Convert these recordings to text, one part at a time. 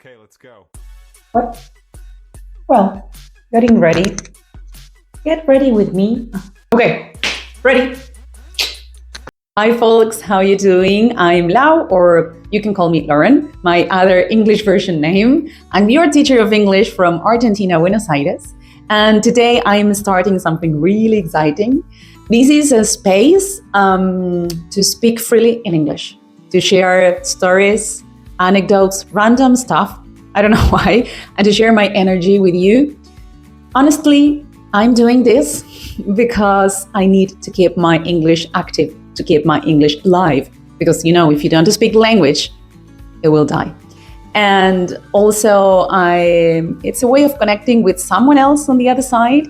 Okay, let's go. What? Well, getting ready. Get ready with me. Okay, ready. Hi, folks. How you doing? I'm Lau, or you can call me Lauren, my other English version name. I'm your teacher of English from Argentina, Buenos Aires. And today I'm starting something really exciting. This is a space to speak freely in English, to share stories, anecdotes, random stuff. I don't know why, and to share my energy with you. Honestly, I'm doing this because I need to keep my English active, to keep my English alive. Because, you know, if you don't speak language, it will die. And also, it's a way of connecting with someone else on the other side.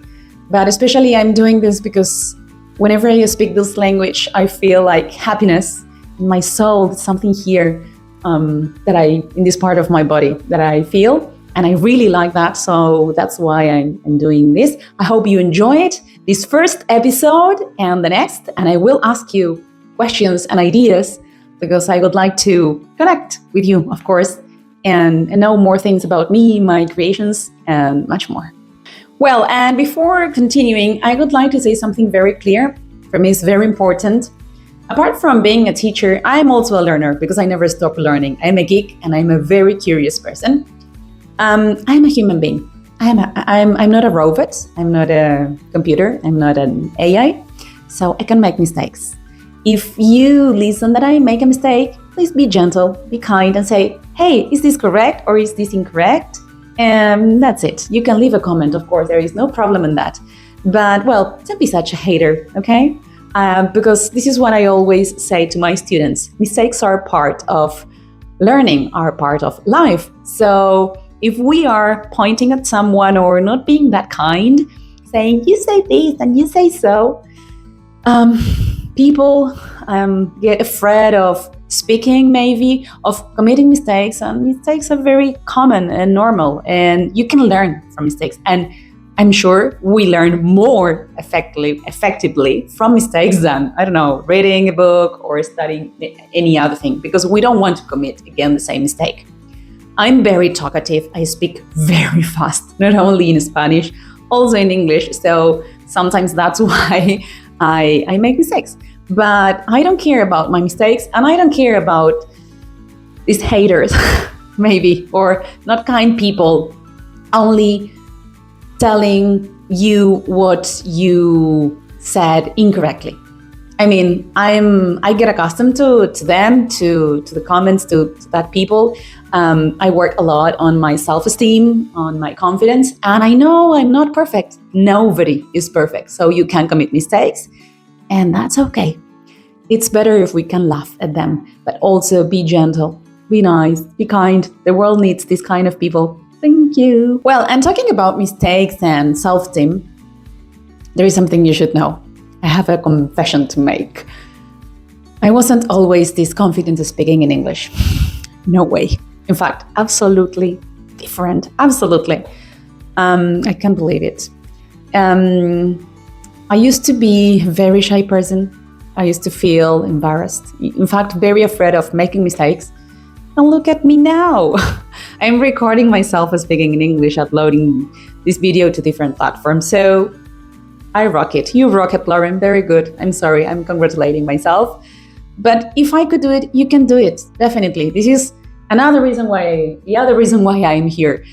But especially, I'm doing this because whenever I speak this language, I feel like happiness in my soul, something here in this part of my body that I feel. And I really like that. So that's why I'm doing this. I hope you enjoyed this first episode and the next. And I will ask you questions and ideas because I would like to connect with you, of course, and know more things about me, my creations, and much more. Well, and before continuing, I would like to say something very clear. For me, it's very important. Apart from being a teacher, I'm also a learner because I never stop learning. I'm a geek and I'm a very curious person. I'm a human being. I'm not a robot. I'm not a computer. I'm not an AI. So I can make mistakes. If you listen that I make a mistake, please be gentle, be kind, and say, hey, is this correct or is this incorrect? And that's it. You can leave a comment, of course. There is no problem in that. But, well, don't be such a hater, okay? Because this is what I always say to my students. Mistakes are part of learning, are part of life. So if we are pointing at someone or not being that kind, saying, you say this and you say so, people get afraid of speaking, maybe, of committing mistakes. And mistakes are very common and normal. And you can learn from mistakes. And I'm sure we learn more effectively from mistakes than, I don't know, reading a book or studying any other thing, because we don't want to commit, again, the same mistake. I'm very talkative. I speak very fast, not only in Spanish, also in English. So sometimes that's why I make mistakes. But I don't care about my mistakes, and I don't care about these haters, maybe, or not kind people, only telling you what you said incorrectly. I mean, I get accustomed to them, to the comments, to that people. I work a lot on my self-esteem, on my confidence, and I know I'm not perfect. Nobody is perfect, so you can commit mistakes, and that's okay. It's better if we can laugh at them, but also be gentle, be nice, be kind. The world needs this kind of people. Thank you. Well, and talking about mistakes and self-esteem, there is something you should know. I have a confession to make. I wasn't always this confident speaking in English. No way. In fact, absolutely different. Absolutely. I can't believe it. I used to be a very shy person. I used to feel embarrassed. In fact, very afraid of making mistakes. And look at me now. I'm recording myself speaking in English, uploading this video to different platforms. So I rock it. You rock it, Lauren. Very good. I'm sorry. I'm congratulating myself. But if I could do it, you can do it. Definitely. This is the other reason why I'm here.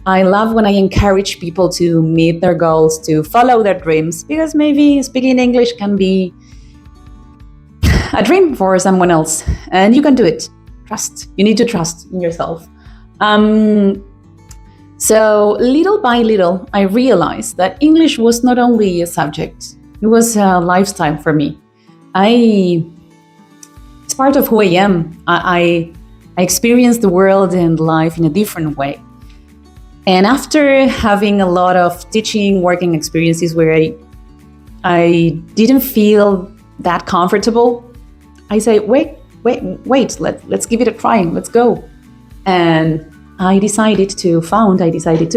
I love when I encourage people to meet their goals, to follow their dreams, because maybe speaking English can be a dream for someone else, and you can do it. Trust. You need to trust in yourself. So little by little, I realized that English was not only a subject, it was a lifestyle for me. It's part of who I am. I experience the world and life in a different way. And after having a lot of teaching, working experiences where I didn't feel that comfortable, I say, wait, let's give it a try, let's go. And I decided to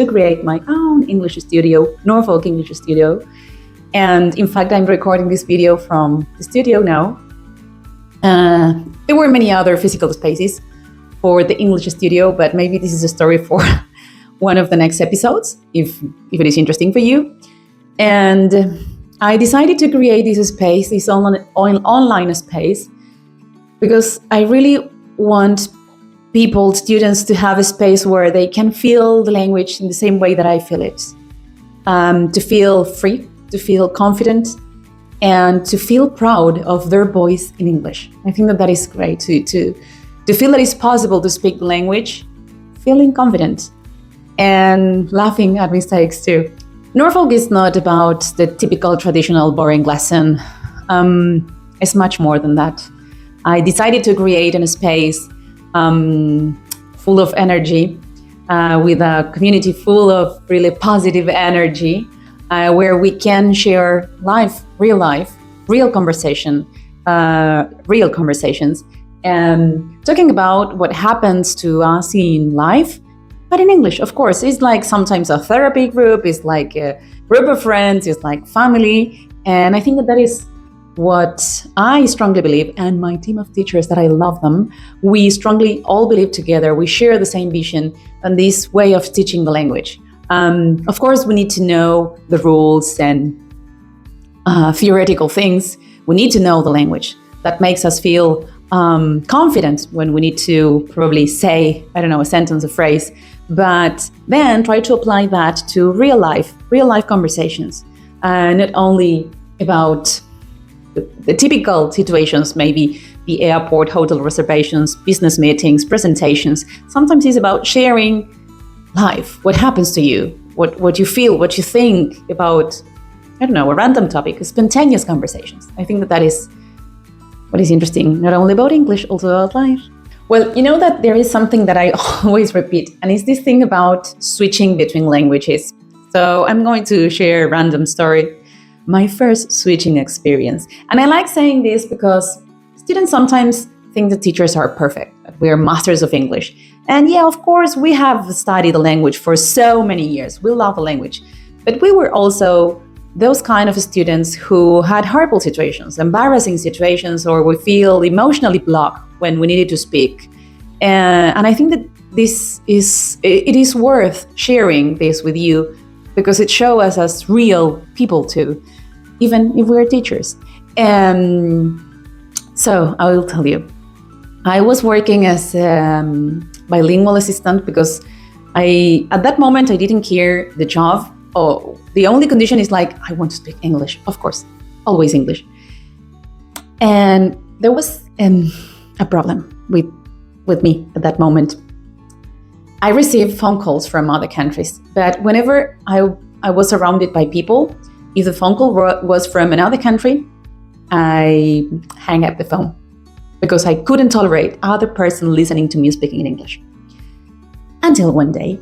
create my own English studio, Norfolk English Studio. And in fact, I'm recording this video from the studio now. There were many other physical spaces, for the English studio, but maybe this is a story for one of the next episodes, if it is interesting for you. And I decided to create this space, this online space, because I really want people, students, to have a space where they can feel the language in the same way that I feel it. To feel free, to feel confident, and to feel proud of their voice in English. I think that is great, to feel that it's possible to speak the language, feeling confident, and laughing at mistakes too. Norfolk is not about the typical traditional boring lesson. It's much more than that. I decided to create a space full of energy, with a community full of really positive energy, where we can share real conversations, and talking about what happens to us in life, but in English, of course. It's like sometimes a therapy group, it's like a group of friends, it's like family. And I think that is what I strongly believe, and my team of teachers, that I love them, we strongly all believe together, we share the same vision and this way of teaching the language. Of course, we need to know the rules and theoretical things. We need to know the language. That makes us feel confident when we need to probably say, a sentence, a phrase, but then try to apply that to real life conversations, not only about the typical situations, maybe the airport, hotel reservations, business meetings, presentations. Sometimes it's about sharing life, what happens to you, what you feel, what you think about, a random topic, spontaneous conversations. I think that is what is interesting, not only about English, also about life. Well, you know that there is something that I always repeat, and it's this thing about switching between languages. So I'm going to share a random story, my first switching experience. And I like saying this because students sometimes think that teachers are perfect, that we are masters of English. And yeah, of course, we have studied the language for so many years. We love the language. But we were also those kind of students who had horrible situations, embarrassing situations, or we feel emotionally blocked when we needed to speak. And I think that it is worth sharing this with you, because it shows us as real people too, even if we're teachers. So I will tell you, I was working as a bilingual assistant because at that moment I didn't care the job. Oh, the only condition is like, I want to speak English, of course, always English. And there was a problem with me at that moment. I received phone calls from other countries, but whenever I was surrounded by people, if the phone call was from another country, I hang up the phone, because I couldn't tolerate other person listening to me speaking in English. Until one day,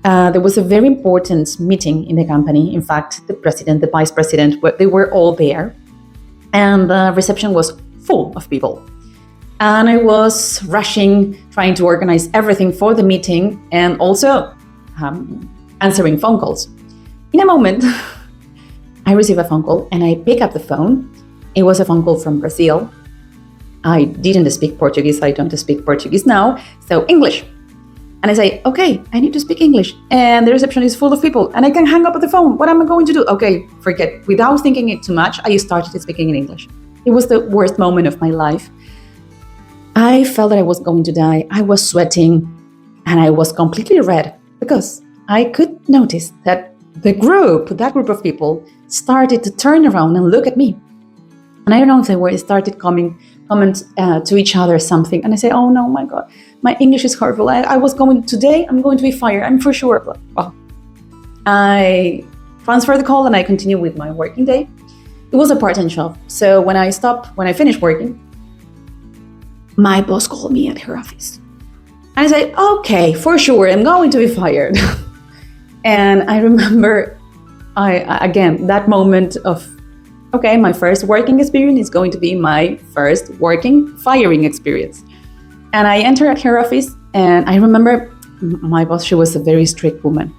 there was a very important meeting in the company. In fact, the president, the vice president, they were all there, and the reception was full of people. And I was rushing, trying to organize everything for the meeting, and also answering phone calls. In a moment, I receive a phone call, and I pick up the phone. It was a phone call from Brazil. I didn't speak Portuguese. I don't speak Portuguese now, so English. And I say, okay, I need to speak English. And the reception is full of people, and I can hang up the phone. What am I going to do? Okay, forget. Without thinking it too much, I started speaking in English. It was the worst moment of my life. I felt that I was going to die. I was sweating, and I was completely red, because I could notice that that group of people started to turn around and look at me. And I don't know if they started comment to each other something. And I say, oh no, my God, my English is horrible. Today I'm going to be fired, I'm for sure. Well, I transfer the call and I continue with my working day. It was a part-time job. So when I finished working, my boss called me at her office. And I said, okay, for sure, I'm going to be fired. And I remember, again, that moment of, okay, my first working experience is going to be my first firing experience. And I entered at her office, and I remember my boss, she was a very strict woman.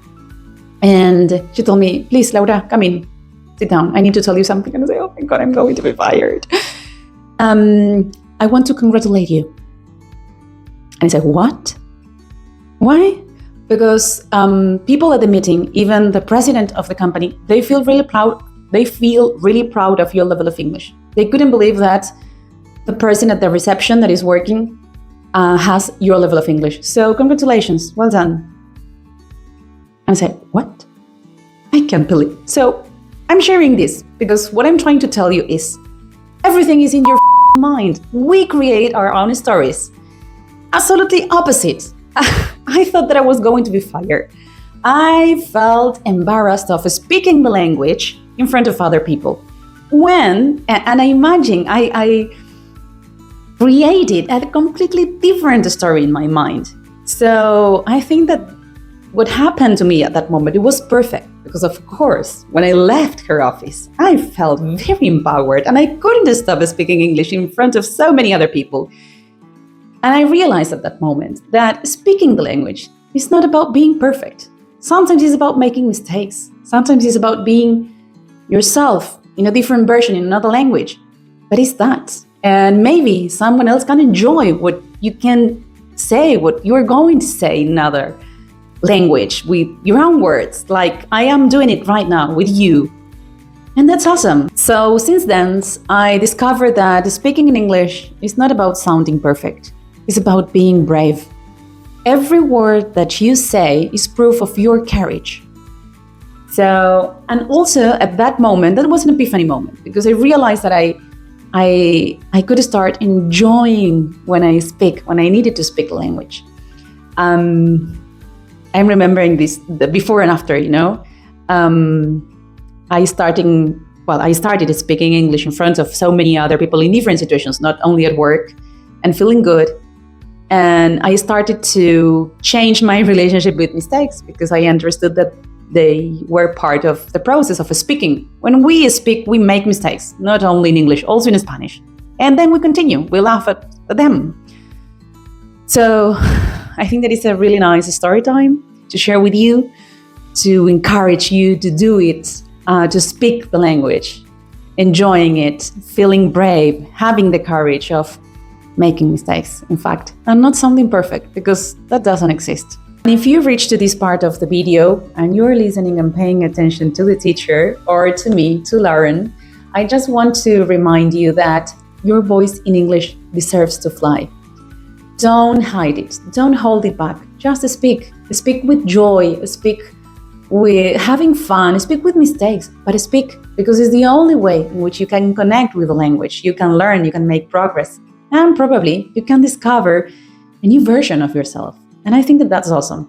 And she told me, please, Laura, come in, sit down. I need to tell you something. And I say, oh my God, I'm going to be fired. I want to congratulate you. And I said, what? Why? Because people at the meeting, even the president of the company, they feel really proud. They feel really proud of your level of English. They couldn't believe that the person at the reception that is working has your level of English. So congratulations, well done. And I said, what? I can't believe. So I'm sharing this because what I'm trying to tell you is everything is in your mind. We create our own stories. Absolutely opposite. I thought that I was going to be fired. I felt embarrassed of speaking the language in front of other people. And I imagine I created a completely different story in my mind. So I think that what happened to me at that moment, it was perfect. Because of course, when I left her office, I felt very empowered and I couldn't stop speaking English in front of so many other people. And I realized at that moment that speaking the language is not about being perfect. Sometimes it's about making mistakes. Sometimes it's about being yourself in a different version in another language. But it's that. And maybe someone else can enjoy what you can say, what you're going to say in another language with your own words, like I am doing it right now with you. And that's awesome. So since then, I discovered that speaking in English is not about sounding perfect. It's about being brave. Every word that you say is proof of your courage. So, and also at that moment, that was an epiphany moment because I realized that I could start enjoying when I speak, when I needed to speak the language. I'm remembering this, the before and after, I started speaking English in front of so many other people in different situations, not only at work, and feeling good. And I started to change my relationship with mistakes because I understood that they were part of the process of speaking. When we speak, we make mistakes, not only in English, also in Spanish. And then we continue, we laugh at them. So I think that it's a really nice story time to share with you, to encourage you to do it, to speak the language, enjoying it, feeling brave, having the courage of making mistakes, in fact, and not something perfect, because that doesn't exist. And if you reach to this part of the video and you're listening and paying attention to the teacher or to me, to Lauren, I just want to remind you that your voice in English deserves to fly. Don't hide it. Don't hold it back. Just speak. Speak with joy. Speak with having fun. Speak with mistakes, but speak because it's the only way in which you can connect with the language. You can learn, you can make progress, and probably you can discover a new version of yourself. And I think that that's awesome.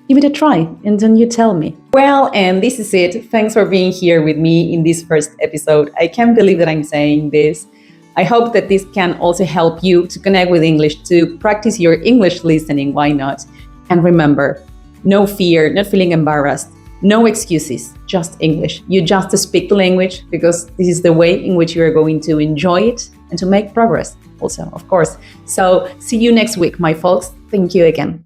Give it a try and then you tell me. Well, and this is it. Thanks for being here with me in this first episode. I can't believe that I'm saying this. I hope that this can also help you to connect with English, to practice your English listening, why not? And remember, no fear, not feeling embarrassed, no excuses, just English. You just speak the language because this is the way in which you are going to enjoy it and to make progress also, of course. So see you next week, my folks. Thank you again.